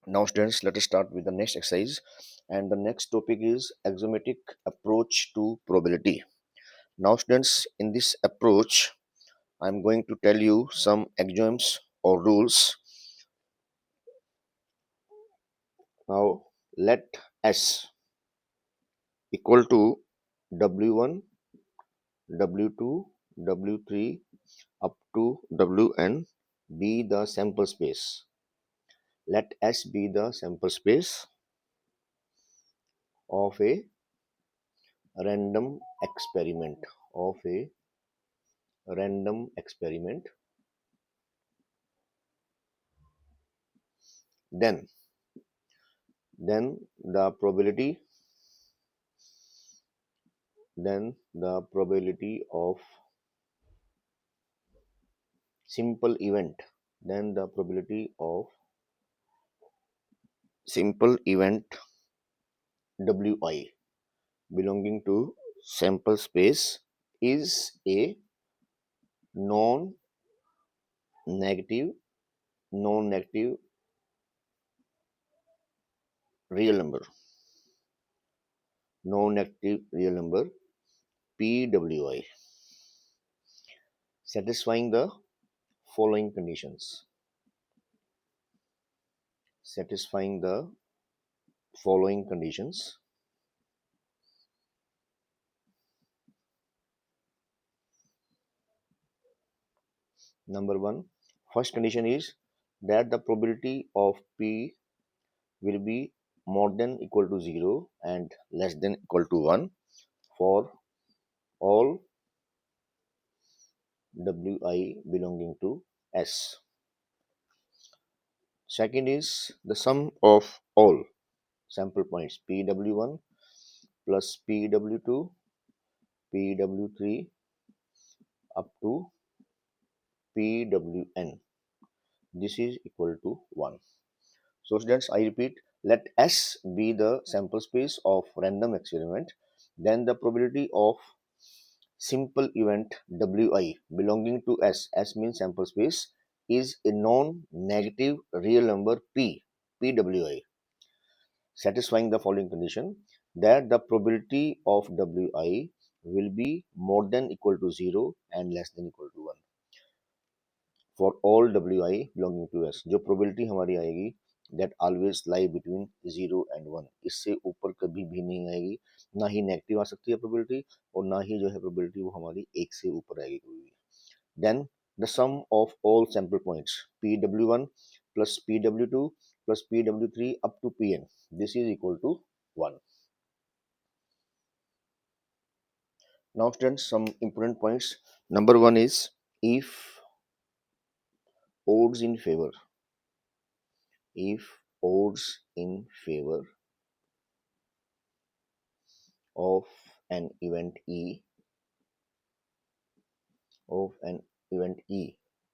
Now, students, let us start with the next exercise. And the next topic is axiomatic approach to probability. Now, students, in this approach, I'm going to tell you some axioms or rules. Now, let S equal to W1, W2, W3 up to Wn be the sample space. Let S be the sample space of a random experiment of a random experiment. then then the probability the probability of simple event then the probability of simple event Wi belonging to sample space is a non negative non-negative real number non-negative real number PWI satisfying the following conditions. Satisfying the following conditions. Number one, first condition is that the probability of P will be more than equal to 0 and less than equal to 1 for all Wi belonging to S. Second is the sum of all sample points PW1 plus PW2, PW3 up to PWN. This is equal to 1. So students, I repeat, let S be the sample space of random experiment. Then the probability of simple event Wi belonging to S means sample space, is a non-negative real number Pwi, satisfying the following condition that the probability of Wi will be more than equal to 0 and less than equal to 1 for all Wi belonging to S. जो probability हमारी आएगी that always lie between 0 and 1, इससे ऊपर कभी भी नहीं आएगी, ना ही नेगेटिव आ सकती है probability और ना ही जो है probability वो हमारी एक से ऊपर आएगी कभी भी. Then the sum of all sample points PW1 plus PW2 plus PW3 up to Pn, this is equal to 1. Now students, some important points. Number one is if odds in favor of an event E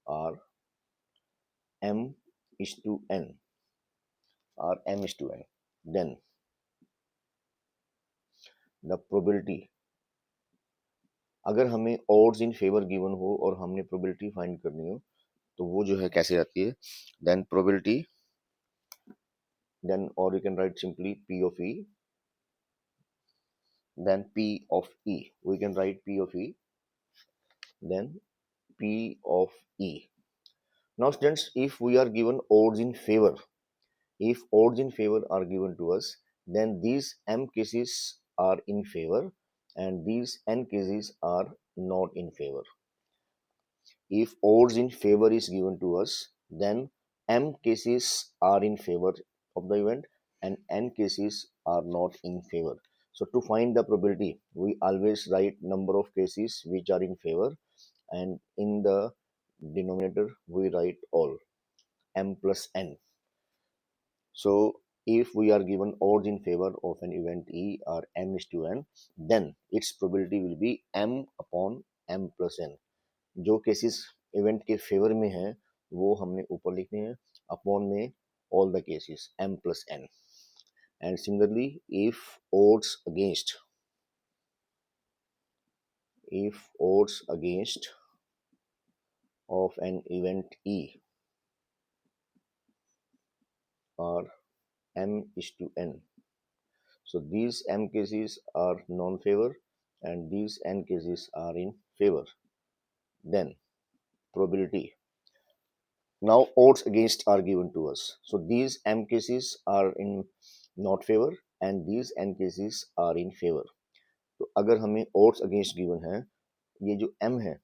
are m is to n then the probability, अगर हमें odds in favor given हो और हमने probability find करनी हो तो वो जो है कैसे आती है, then probability, then or you can write simply P of E, then P of E, we can write P of E, then P of E. Now students, if we are given odds in favor, if odds in favor are given to us, then these m cases are in favor and these n cases are not in favor. If odds in favor is given to us, then m cases are in favor of the event and n cases are not in favor. So to find the probability, we always write number of cases which are in favor, and in the denominator we write all m plus n. So if we are given odds in favor of an event E or m is to n, then its probability will be m upon m plus n. जो cases event के favour में हैं वो हमने ऊपर लिखने हैं, upon में all the cases m plus n. And similarly, if odds against of an event E are m is to n. So these m cases are non-favor and these n cases are in favor. Then probability. Now odds against are given to us. So these m cases are in not favor and these n cases are in favor. तो अगर हमें odds against given है, ये जो m है,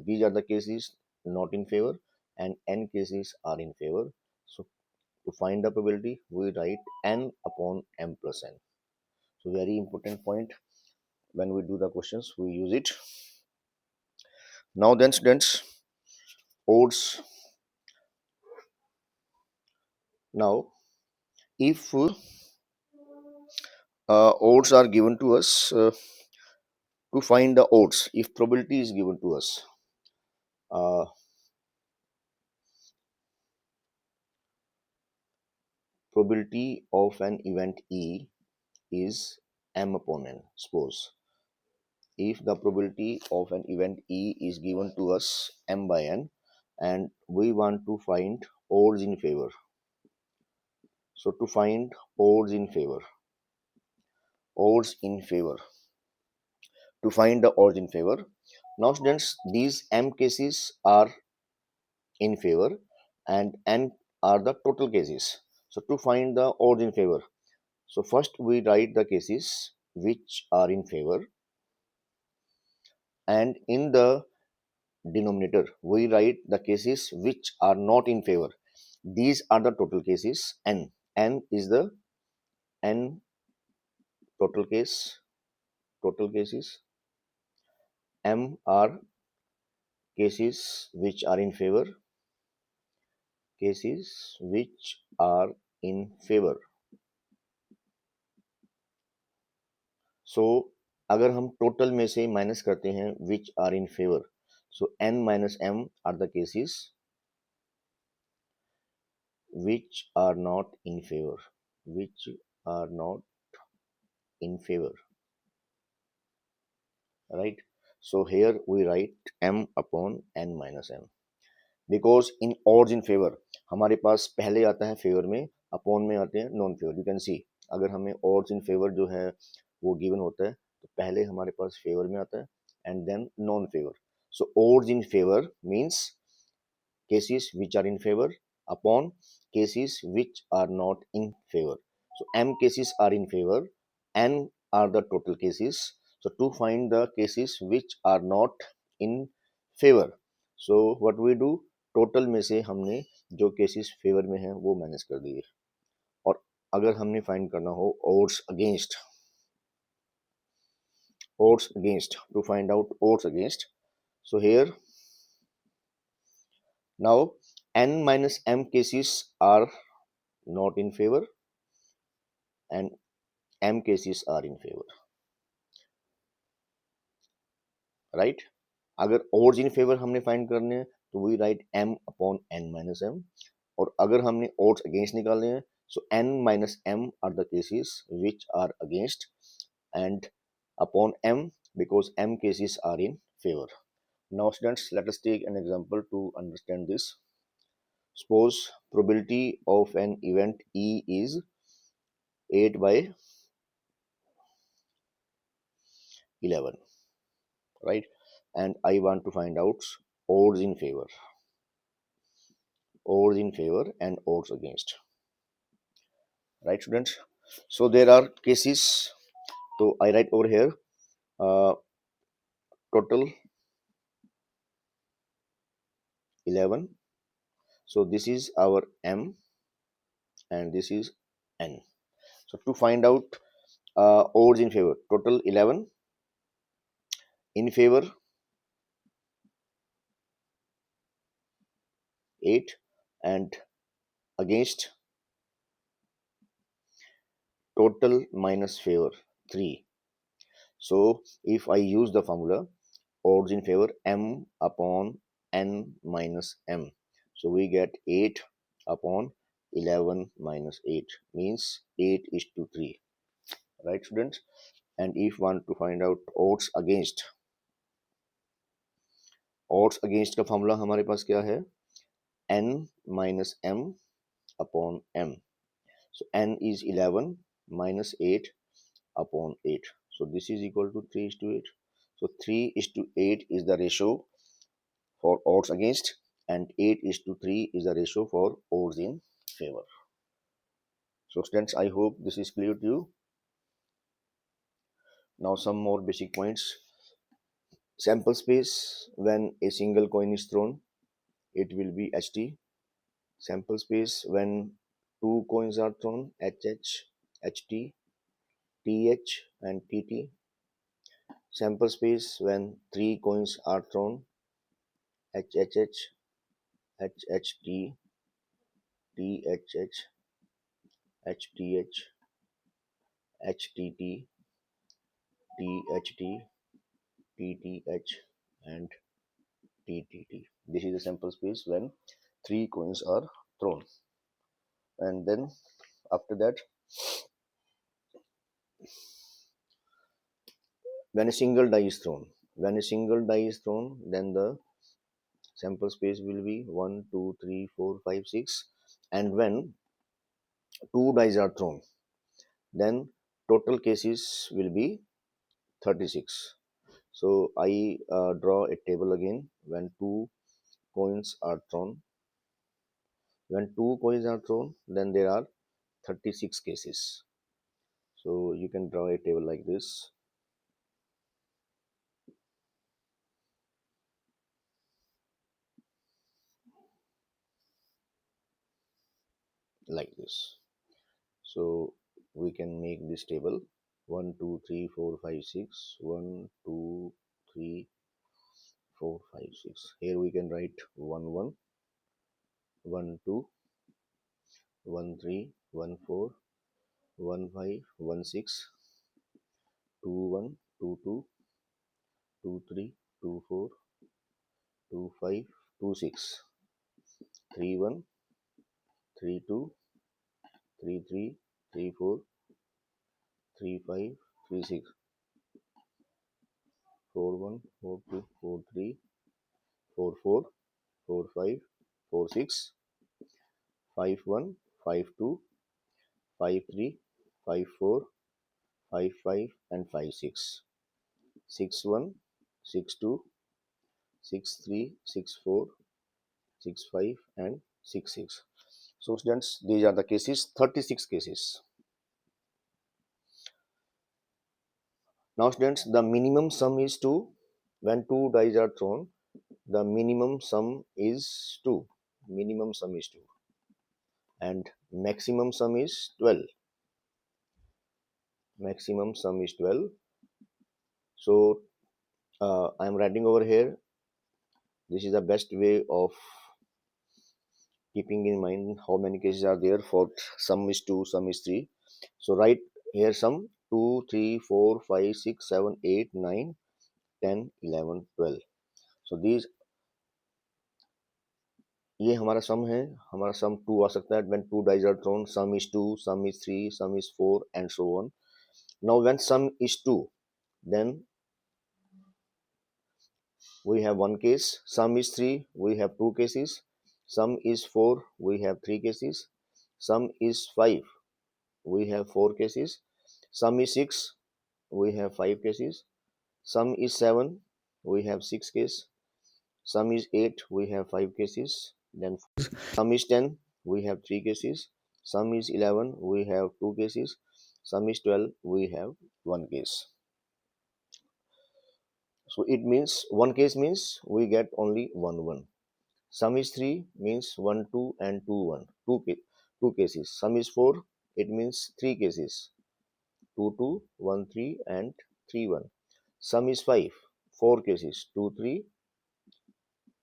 these are the cases not in favor and n cases are in favor. So to find the probability, we write n upon m plus n. So very important point, when we do the questions, we use it. Now then students, odds. Now if odds are given to us, to find the odds, if probability is given to us, uh, probability of an event E is m upon n. Suppose if the probability of an event E is given to us m by n and we want to find odds in favor. So to find odds in favor, to find the odds in favor. Now students, these m cases are in favor and n are the total cases. So to find the odds in favor, so first we write the cases which are in favor and in the denominator we write the cases which are not in favor. These are the total cases. N is the n total cases. M are cases which are in favor, So अगर हम total में से minus करते हैं which are in favor, so n minus m are the cases which are not in favor, right? So here we write m upon n minus m because in odds in favor हमारे पास पहले आता है favour में, upon में आते हैं non favour. You can see, अगर हमें odds in favor जो है वो गिवन होता है तो पहले हमारे पास फेवर में आता है and then non favour. So odds in favor means cases which are in favor upon cases which are not in favor. So m cases are in favor, n are the total cases. So to find the cases which are not in favor, so what we do, total में से हमने जो cases favour में हैं वो minus कर दिए. और अगर हमने फाइंड करना हो odds against, to find out odds against, so here now n minus m cases are not in favor and m cases are in favor, right? अगर odds in favor हमने फाइंड करने हैं तो we write m upon n minus m, और अगर हमने odds against निकालने हैं so n minus m are the cases which are against and upon m because m cases are in favor. Now students, let us take an example to understand this. Suppose probability of an event E is 8 by 11, right? And I want to find out odds in favor and odds against, right students? So there are cases, so I write over here total 11. So this is our m and this is n. So to find out odds in favor, total 11, in favor 8 and against total minus favor 3. So if I use the formula odds in favor m upon n minus m, so we get 8 upon 11 minus 8 means 8 is to 3, right students? And if want to find out odds against का formula हमारे पास क्या है, n minus m upon m. So n is 11 minus 8 upon 8. So this is equal to 3 is to 8. So 3 is to 8 is the ratio for odds against, and 8 is to 3 is the ratio for odds in favor. So students, I hope this is clear to you. Now some more basic points. Sample space when a single coin is thrown, it will be HT. Sample space when two coins are thrown, HH, HT, TH and TT. Sample space when three coins are thrown, HHH, HHT, THH, HTH, HTT, THT, TTH and TTT. This is the sample space when three coins are thrown. And then after that, when a single die is thrown, then the sample space will be 1, 2, 3, 4, 5, 6. And when two dice are thrown, then total cases will be 36. So I draw a table again. When two coins are thrown, then there are 36 cases. So you can draw a table like this. Like this. So we can make this table 1, 2, 3, 4, 5, 6. 1, 2, 3, 4, 5, 6. Here we can write 1, 1, 1, 2, 1, 3, 1, 4, 1, 5, 1, 6, 2, 1, 2, 2, 2, 3, 2, 4, 2, 5, 2, 6, 3, 1, 3, 2, 3, 3, 3, 4, 3, 5, 3, 6, 4, 1, 4, 2, 4, 3, 4, 4, 4, 5, 4, 6, 5, 1, 5, 2, 5, 3, 5, 4, 5, 5 and 5, 6, 6, 1, 6, 2, 6, 3, 6, 4, 6, 5 and 6, 6. So students, these are the cases, 36 cases. Now students, the minimum sum is 2. When two dice are thrown, the minimum sum is 2. Minimum sum is 2. And maximum sum is 12. Maximum sum is 12. So I am writing over here. This is the best way of keeping in mind how many cases are there. For sum is 2, sum is 3. So write here sum 2, 3, 4, 5, 6, 7, 8, 9, 10, 11, 12. So these, ये हमारा सम है. हमारा सम 2 आ सकता है. When two dice are thrown, sum is 2, sum is 3, sum is 4 and so on. Now when sum is 2, then we have one case. Sum is 3, we have two cases. Sum is 4, we have three cases. Sum is 5, we have four cases. Sum is 6, we have five cases. Sum is 7, we have six cases. Sum is 8, we have five cases. Then sum is 10, we have three cases. Sum is 11, we have two cases. Sum is 12, we have one case. So it means one case means we get only 1 1. Sum is 3 means 1 2 and 2 1. Two cases. Sum is 4, it means three cases. 2 2, 1 3 and 3 1. Sum is 5, four cases. 2 3,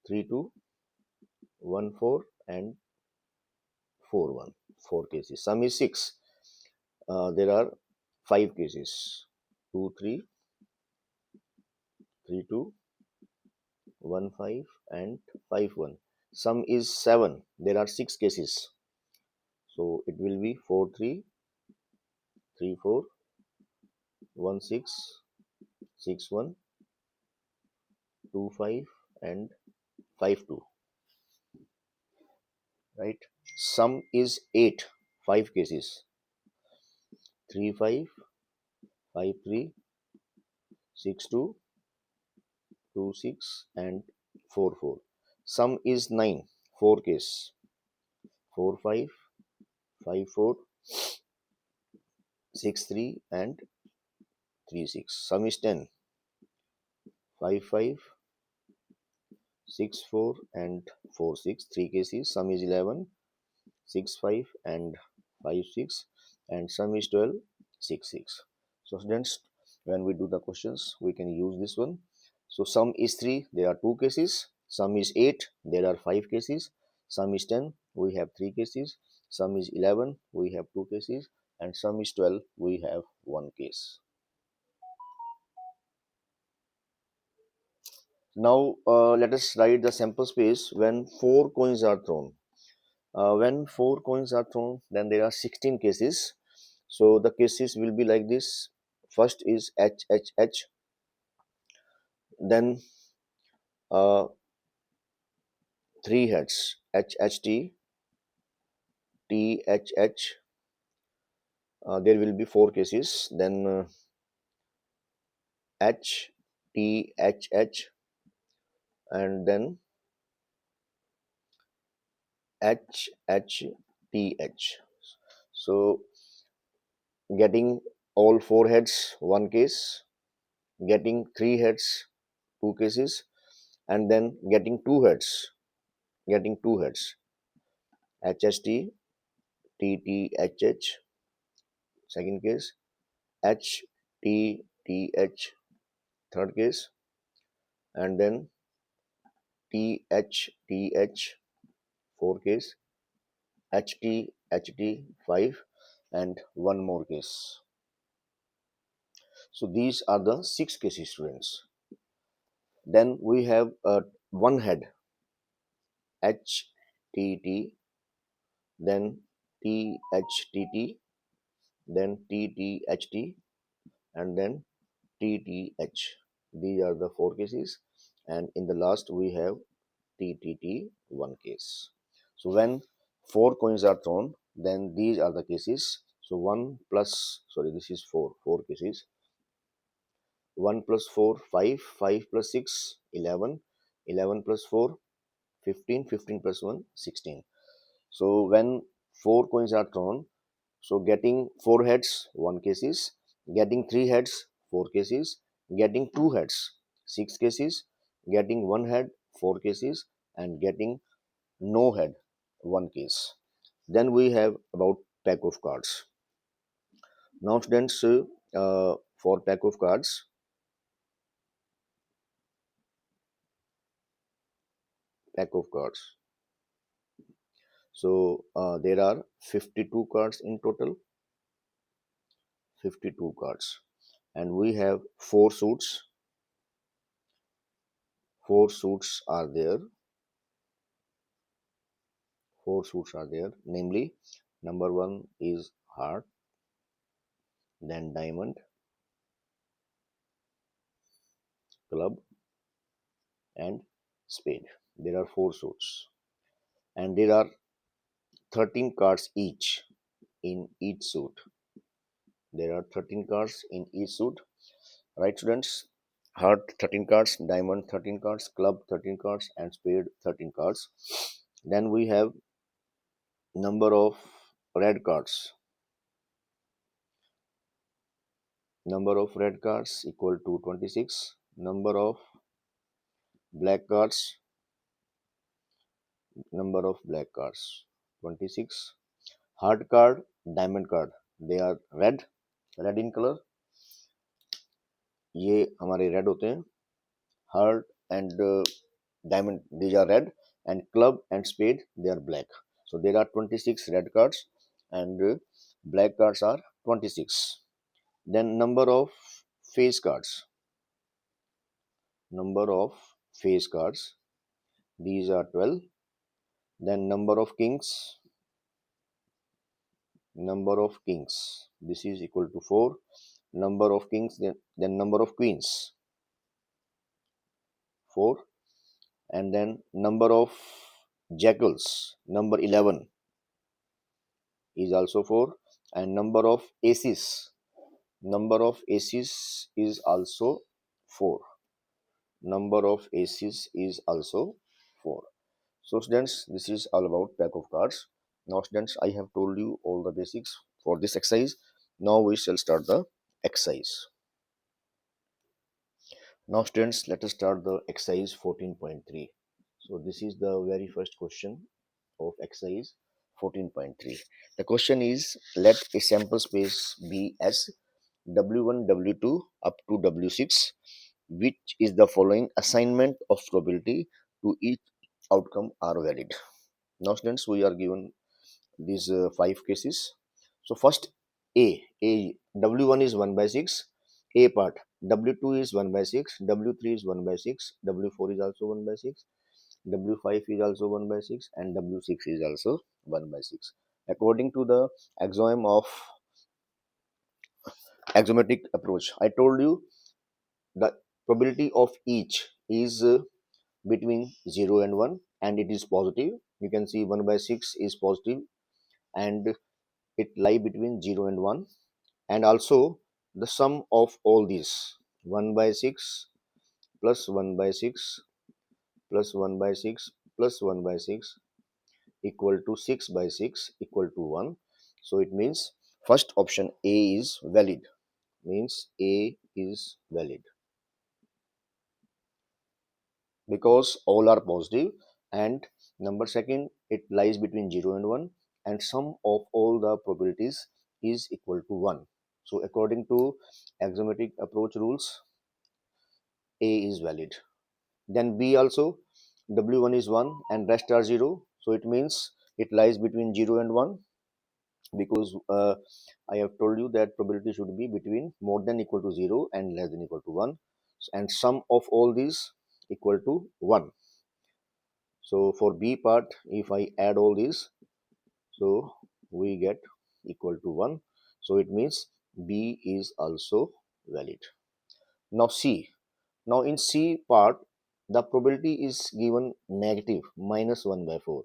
3 2, 1 4 and 4 1. Four cases. Sum is 6. There are five cases. 2 3, 3 2, 1 5 and 5 1. Sum is 7. There are six cases. So it will be 4 3, 3 4, 1 6, 6 1, 2 5 and 5 2. Right? Sum is 8. 5 cases: 3 5, 5 3, 6 2, 2 6, and 4 4. Sum is 9, 4 case: 4 5, 5 4, 6 3, and 3 6. Sum is 10, 5 5, 6 4, and 4 6. 3 cases. Sum is 11, 6 5, and 5 6, and sum is 12, 6 6. So students, when we do the questions, we can use this one. So sum is 3, there are 2 cases. Sum is 8, there are 5 cases. Sum is 10, we have 3 cases. Sum is 11, we have 2 cases. And sum is 12, we have 1 case. Now let us write the sample space when 4 coins are thrown. When 4 coins are thrown, then there are 16 cases. So the cases will be like this. First is H H H, then 3 heads H H T, T H H. There will be 4 cases. Then H T H H, and then H H T H. So getting all 4 heads, 1 case. Getting 3 heads, 2 cases. And then getting 2 heads, HST, TTHH, second case, HTTH, third case, and then THTH, fourth case, HTHT, 5, and one more case. So these are the 6 cases, students. Then we have one head, HTT, then THTT, then TTHT, and then TTH. These are the 4 cases, and in the last we have TTT, 1 case. So when 4 coins are thrown, then these are the cases. So 1 plus, sorry, this is 4 cases. 1 plus 4, 5, 5 plus 6, 11, 11 plus 4, 15, 15 plus 1, 16. So when 4 coins are thrown, so getting 4 heads, 1 cases, getting 3 heads, 4 cases, getting 2 heads, 6 cases, getting 1 head, 4 cases, and getting no head, 1 case. Then we have about pack of cards. Now students, for pack of cards, so there are 52 cards in total, 52 cards, and we have 4 suits. 4 suits are there. 4 suits are there, namely, number 1 is heart, then diamond, club, and spade. There are 4 suits, and there are 13 cards each in each suit. There are 13 cards in each suit, right, students? Heart 13 cards, diamond 13 cards, club 13 cards, and spade 13 cards. Then we have number of red cards. Number of red cards equal to 26. Number of black cards, 26. Heart card, diamond card, they are red in color. ये हमारे red होते हैं. Heart and diamond, these are red, and club and spade, they are black. So there are 26 red cards, and black cards are 26. Then number of face cards. These are 12. Then number of kings, this is equal to 4. Number of kings, then number of queens, 4. And then number of jackals, number 11. is also 4, and number of aces is also 4. Number of aces is also 4. So students, this is all about pack of cards. Now students, I have told you all the basics for this exercise. Now we shall start the exercise. Now students, let us start the exercise 14.3. So this is the very first question of exercise 14.3. The question is, let a sample space be as W1, W2 up to W6, which is the following assignment of probability to each outcome are valid. Now students, we are given these 5 cases. So first, A W1 is 1 by 6. A part, W2 is 1 by 6, W3 is 1 by 6, W4 is also 1 by 6, W5 is also 1 by 6, and W6 is also 1 by 6. According to the axiom of axiomatic approach, I told you the probability of each is between 0 and 1, and it is positive. You can see 1 by 6 is positive, and it lie between 0 and 1. And also the sum of all these, 1 by 6 plus 1 by 6 plus 1 by 6 plus 1 by 6 equal to 6 by 6 equal to 1. So it means first option A is valid, means A is valid because all are positive. And number second, it lies between 0 and 1, and sum of all the probabilities is equal to 1. So according to axiomatic approach rules, A is valid. Then B also, W1 is 1 and rest are 0. So it means it lies between 0 and 1, because I have told you that probability should be between more than equal to 0 and less than equal to 1. And sum of all these equal to 1. So for B part, if I add all these, so we get equal to 1. So it means B is also valid. Now C. Now in C part, the probability is given negative minus 1 by 4.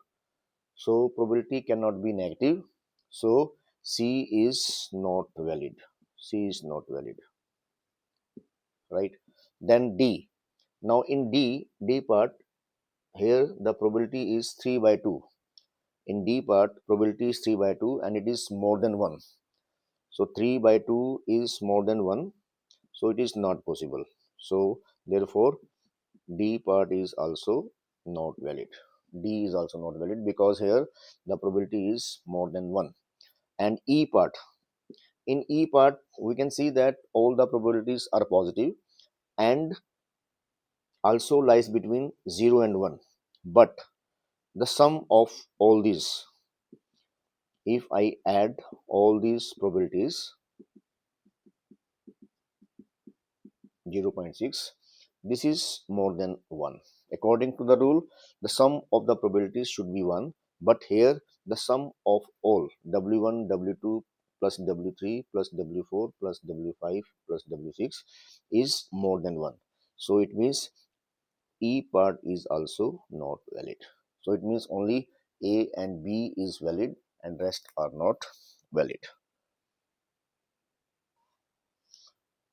So probability cannot be negative. So C is not valid. C is not valid. Right. Then D. Now in D part, here the probability is 3 by 2. In D part, probability is 3 by 2 and it is more than 1. So 3 by 2 is more than 1. So it is not possible. So therefore D part is also not valid. D is also not valid because here the probability is more than 1. And E part. In E part, we can see that all the probabilities are positive and also lies between 0 and 1. But the sum of all these, if I add all these probabilities, 0.6, this is more than 1. According to the rule, the sum of the probabilities should be 1, but here the sum of all W1, W2 plus W3 plus W4 plus W5 plus W6 is more than 1. So it means E part is also not valid. So it means only A and B is valid and rest are not valid.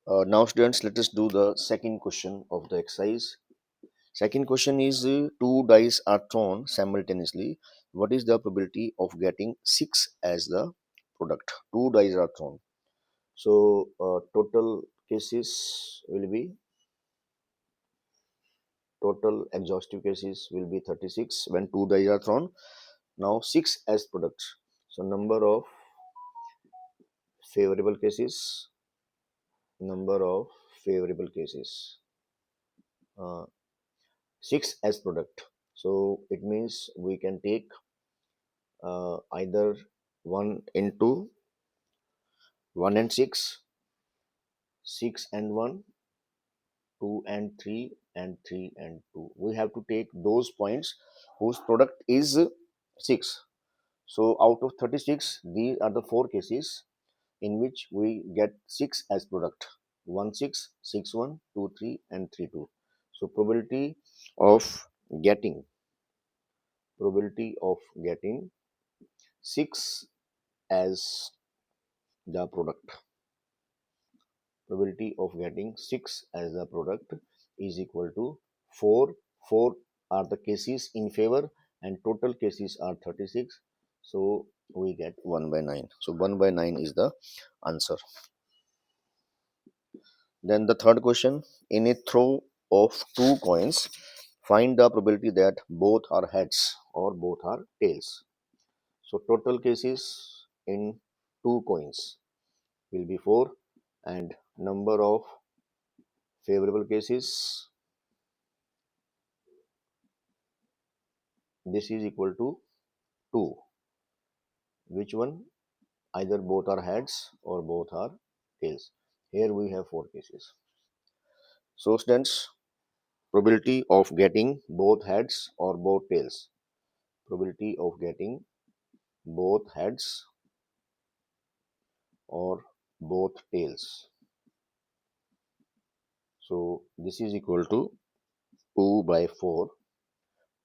Now students, let us do the second question of the exercise. Second question is, two dice are thrown simultaneously. What is the probability of getting 6 as the product? Two dice are thrown. So total cases will be, total exhaustive cases will be 36 when two dice are thrown. Now 6 as products. So number of favorable cases, number of favorable cases, 6 as product. So it means we can take either 1 into 1 and 6, 6 and 1, 2 and 3, and 3 and 2. We have to take those points whose product is 6. So out of 36, these are the 4 cases in which we get 6 as product. 1 6, 6 1, 2 3, and 3 2. So getting probability of getting 6 as the product. Probability of getting 6 as the product is equal to 4. 4 are the cases in favor and total cases are 36. So we get 1 by 9. So 1 by 9 is the answer. Then the third question, in a throw of 2 coins, find the probability that both are heads or both are tails. So total cases in 2 coins will be 4 and number of favorable cases, this is equal to 2. Which one? Either both are heads or both are tails. Here we have 4 cases. So students, probability of getting both heads or both tails. Probability of getting both heads or both tails. So this is equal to 2 by 4.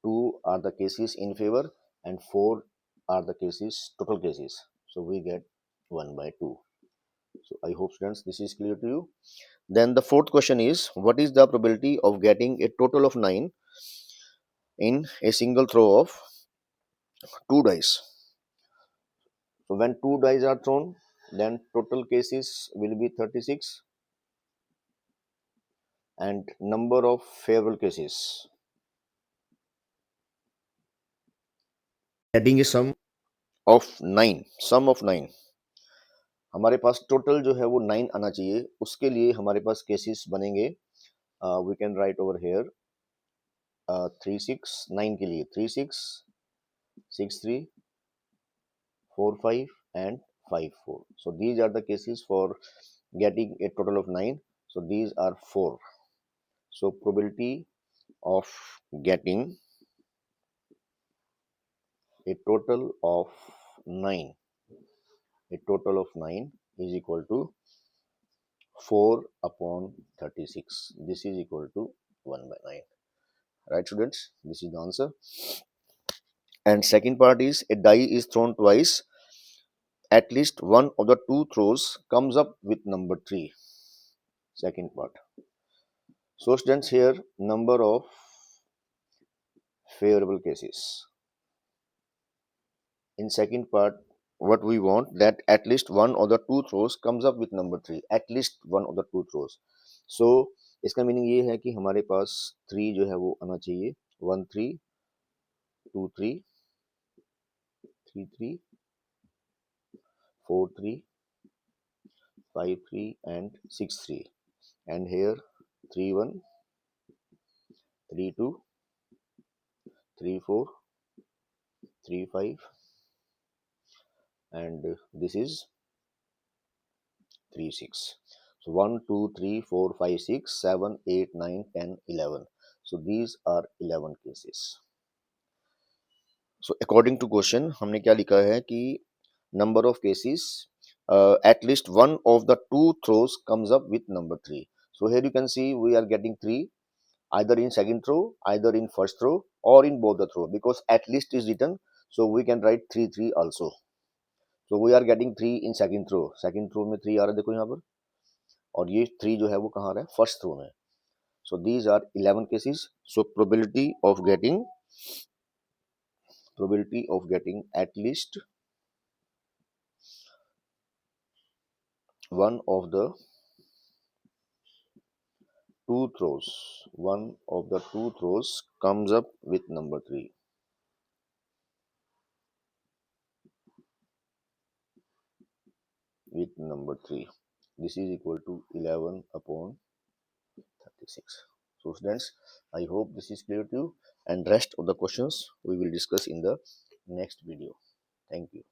2 are the cases in favor and 4 are the cases, total cases. So we get 1 by 2. So I hope students this is clear to you. Then the fourth question is, what is the probability of getting a total of 9 in a single throw of 2 dice? So when 2 dice are thrown, then total cases will be 36 and number of favorable cases. Getting a sum of 9, sum of 9. हमारे पास total जो है वो 9 आना चाहिए, उसके लिए हमारे पास केसेस बनेंगे. We can write over here 3 6 9 के लिए 3 6 6 3 4 5 and 5 4. So these are the cases for getting a total of 9. So these are 4. So probability of getting a total of 9, a total of 9 is equal to 4 upon 36. This is equal to 1 by 9. Right students, this is the answer. And second part is, a die is thrown twice, at least one of the 2 throws comes up with number 3. Second part. So students, here number of favorable cases. In second part, what we want that at least one of the 2 throws comes up with number 3. At least one of the 2 throws. So इसका meaning ये है कि हमारे पास 3 जो है वो आना चाहिए. 1 3 2 3 3 3 4 3 5 3 and 6 3. And here 3 1 3 2 3 4 3 5 and this is 3 6. So 1 2 3 4 5 6 7 8 9 10 11. So these are 11 cases. So according to question हमने क्या लिखा है कि number of cases, at least one of the 2 throws comes up with number 3. So here you can see we are getting 3 either in second throw, either in first throw or in both the throw, because at least is written, so we can write 3 3 also. So we are getting 3 in second throw. Second throw में 3 आ रहा है देखो यहाँ पर, और ये 3 जो है वो कहाँ आ रहा है, फर्स्ट थ्रो में. So these are 11 cases. So probability of getting at least one of the 2 throws, one of the 2 throws comes up with number 3. With number 3. This is equal to 11 upon 36. So students, I hope this is clear to you, and rest of the questions we will discuss in the next video. Thank you.